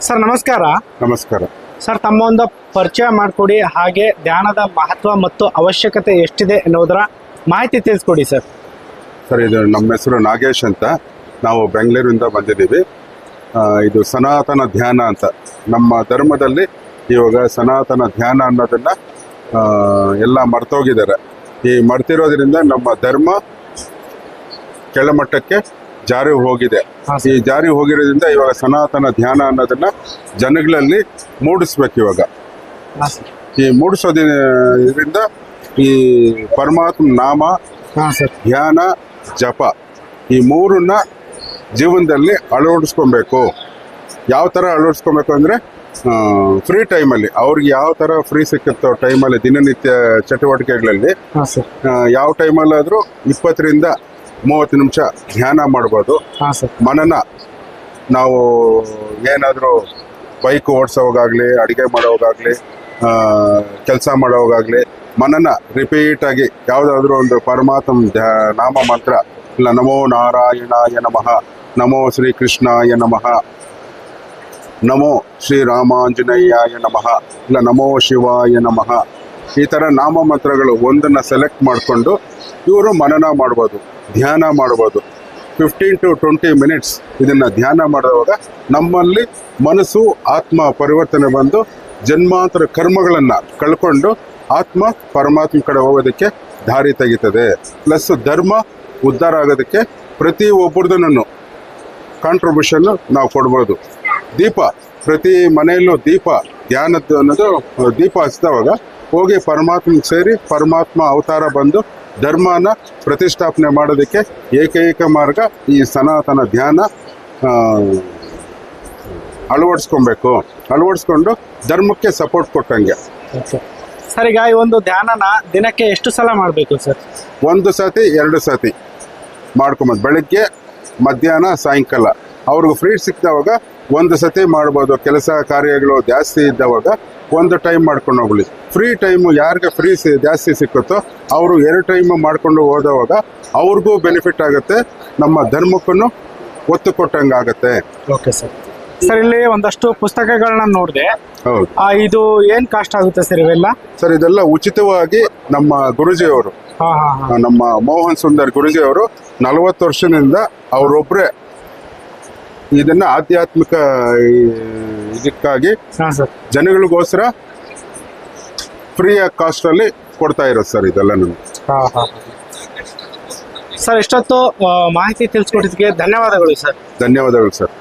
Sir ನಮಸ್ಕಾರ. ನಮಸ್ಕಾರ sir, ತಮ್ಮ ಒಂದು ಪರಿಚಯ ಮಾಡಿಕೊಡಿ, ಹಾಗೆ ಧ್ಯಾನದ ಮಹತ್ವ ಮತ್ತು ಅವಶ್ಯಕತೆ ಎಷ್ಟಿದೆ ಎನ್ನುವುದರ ಮಾಹಿತಿ ತಿಳಿಸ್ಕೊಡಿ ಸರ್. ಸರ್, ಇದು ನಮ್ಮ ಹೆಸರು ನಾಗೇಶ್ ಅಂತ. ನಾವು ಬೆಂಗಳೂರಿಂದ ಬಂದಿದ್ದೀವಿ. ಇದು ಸನಾತನ ಧ್ಯಾನ ಅಂತ ನಮ್ಮ ಧರ್ಮದಲ್ಲಿ ಇವಾಗ ಸನಾತನ ಧ್ಯಾನ ಅನ್ನೋದನ್ನ ಎಲ್ಲ ಮರ್ತೋಗಿದ್ದಾರೆ. ಈ ಮರ್ತಿರೋದ್ರಿಂದ ನಮ್ಮ ಧರ್ಮ ಕೆಳಮಟ್ಟಕ್ಕೆ ಜಾರಿ ಹೋಗಿದೆ. ಈ ಜಾರಿ ಹೋಗಿರೋದ್ರಿಂದ ಇವಾಗ ಸನಾತನ ಧ್ಯಾನ ಅನ್ನೋದನ್ನ ಜನಗಳಲ್ಲಿ ಮೂಡಿಸ್ಬೇಕು. ಇವಾಗ ಈ ಮೂಡಿಸೋದ್ರಿಂದ ಈ ಪರಮಾತ್ಮ ನಾಮ, ಧ್ಯಾನ, ಜಪ ಈ ಮೂರನ್ನ ಜೀವನದಲ್ಲಿ ಅಳವಡಿಸ್ಕೊಬೇಕು. ಯಾವ ಥರ ಅಳವಡಿಸ್ಕೊಬೇಕು ಅಂದರೆ, ಫ್ರೀ ಟೈಮಲ್ಲಿ ಅವ್ರಿಗೆ ಯಾವ ಥರ ಫ್ರೀ ಸಿಕ್ಕುತ್ತೋ ಟೈಮಲ್ಲಿ, ದಿನನಿತ್ಯ ಚಟುವಟಿಕೆಗಳಲ್ಲಿ ಯಾವ ಟೈಮಲ್ಲಾದರೂ 20 ರಿಂದ 30 ನಿಮಿಷ ಧ್ಯಾನ ಮಾಡ್ಬೋದು. ಮನನ ನಾವು ಏನಾದರೂ ಬೈಕ್ ಓಡಿಸೋವಾಗಲಿ, ಅಡುಗೆ ಮಾಡೋವಾಗಲಿ, ಕೆಲಸ ಮಾಡೋವಾಗಲಿ ಮನನ ರಿಪೀಟಾಗಿ ಯಾವುದಾದ್ರೂ ಒಂದು ಪರಮಾತ್ಮ ನಾಮ ಮಂತ್ರ, ಇಲ್ಲ ನಮೋ ನಾರಾಯಣಾಯ ನಮಃ, ನಮೋ ಶ್ರೀಕೃಷ್ಣಾಯ ನಮಃ, ನಮೋ ಶ್ರೀರಾಮಾಂಜನೇಯಾಯ ನಮಃ, ಇಲ್ಲ ನಮೋ ಶಿವಾಯ ನಮಃ, ಈ ಥರ ನಾಮ ಮಂತ್ರಗಳು ಒಂದನ್ನು ಸೆಲೆಕ್ಟ್ ಮಾಡಿಕೊಂಡು ಇವರು ಮನನ ಮಾಡ್ಬೋದು, ಧ್ಯಾನ ಮಾಡ್ಬೋದು. 15 to 20 ಮಿನಿಟ್ಸ್ ಇದನ್ನು ಧ್ಯಾನ ಮಾಡುವಾಗ ನಮ್ಮಲ್ಲಿ ಮನಸ್ಸು, ಆತ್ಮ ಪರಿವರ್ತನೆ ಬಂದು ಜನ್ಮಾಂತರ ಕರ್ಮಗಳನ್ನು ಕಳ್ಕೊಂಡು ಆತ್ಮ ಪರಮಾತ್ಮ ಕಡೆ ಹೋಗೋದಕ್ಕೆ ದಾರಿ ತೆಗಿತದೆ. ಪ್ಲಸ್ ಧರ್ಮ ಉದ್ಧಾರ ಆಗೋದಕ್ಕೆ ಪ್ರತಿ ಒಬ್ಬರದನ್ನು ಕಾಂಟ್ರಿಬ್ಯೂಷನ್ನು ನಾವು ಕೊಡ್ಬೋದು. ದೀಪ, ಪ್ರತಿ ಮನೆಯಲ್ಲೂ ದೀಪ, ಧ್ಯಾನದ್ದು ಅನ್ನೋದು ದೀಪ ಹಚ್ಚಿದವಾಗ ಹೋಗಿ ಪರಮಾತ್ಮ ಸೇರಿ ಪರಮಾತ್ಮ ಅವತಾರ ಬಂದು ಧರ್ಮನ ಪ್ರತಿಷ್ಠಾಪನೆ ಮಾಡೋದಕ್ಕೆ ಏಕೈಕ ಮಾರ್ಗ ಈ ಸನಾತನ ಧ್ಯಾನ ಅಳವಡಿಸ್ಕೊಬೇಕು. ಅಳವಡಿಸ್ಕೊಂಡು ಧರ್ಮಕ್ಕೆ ಸಪೋರ್ಟ್ ಕೊಟ್ಟಂಗೆ. ಸರ್, ಈಗ ಈ ಒಂದು ಧ್ಯಾನನ ದಿನಕ್ಕೆ ಎಷ್ಟು ಸಲ ಮಾಡಬೇಕು ಸರ್? 1 ಸತಿ 2 ಸತಿ ಮಾಡ್ಕೊಂಬೋದು. ಬೆಳಗ್ಗೆ, ಮಧ್ಯಾಹ್ನ, ಸಾಯಂಕಾಲ. ಅವ್ರಿಗೆ ಫ್ರೀ ಸಿಕ್ಕಿದವಾಗ 1 ಸತಿ ಮಾಡ್ಬೋದು. ಕೆಲಸ ಕಾರ್ಯಗಳು ಜಾಸ್ತಿ ಇದ್ದವಾಗ 1 ಟೈಮ್ ಮಾಡ್ಕೊಂಡು ಹೋಗ್ಲಿ. ಫ್ರೀ ಟೈಮು ಯಾರಿಗೆ ಫ್ರೀ ಜಾಸ್ತಿ ಸಿಕ್ಕುತ್ತೋ ಅವರು 2 ಟೈಮ್ ಮಾಡ್ಕೊಂಡು ಹೋದವಾಗ ಅವ್ರಿಗೂ ಬೆನಿಫಿಟ್ ಆಗುತ್ತೆ, ನಮ್ಮ ಧರ್ಮಕ್ಕೂ ಒತ್ತು ಕೊಟ್ಟಂಗೆ ಆಗುತ್ತೆ. Okay sir. ಸರ್, ಇಲ್ಲಿ ಒಂದಷ್ಟು ಪುಸ್ತಕಗಳನ್ನ ನೋಡಿದೆ. ಹೌದು. ಇದು ಏನ್ ಕಾಸ್ಟ್ ಆಗುತ್ತೆ ಸರ್ ಇವೆಲ್ಲ? ಸರ್, ಇದೆಲ್ಲ ಉಚಿತವಾಗಿ ನಮ್ಮ ಗುರುಜಿಯವರು, ನಮ್ಮ ಮೋಹನ್ ಸುಂದರ್ ಗುರುಜಿಯವರು 40 ವರ್ಷದಿಂದ ಅವರೊಬ್ಬರೇ ಇದನ್ನ ಆಧ್ಯಾತ್ಮಿಕ ಇದಕ್ಕಾಗಿ ಜನಗಳಿಗೋಸ್ಕರ ಫ್ರೀ ಕಾಸ್ಟ್ ಅಲ್ಲಿ ಕೊಡ್ತಾ ಇರೋದು ಸರ್ ಇದೆಲ್ಲ. ಸರ್, ಇಷ್ಟೊತ್ತು ಮಾಹಿತಿ ತಿಳಿಸ್ಕೊಟ್ಟಿದ್ದಕ್ಕೆ ಧನ್ಯವಾದಗಳು ಸರ್. ಧನ್ಯವಾದಗಳು ಸರ್.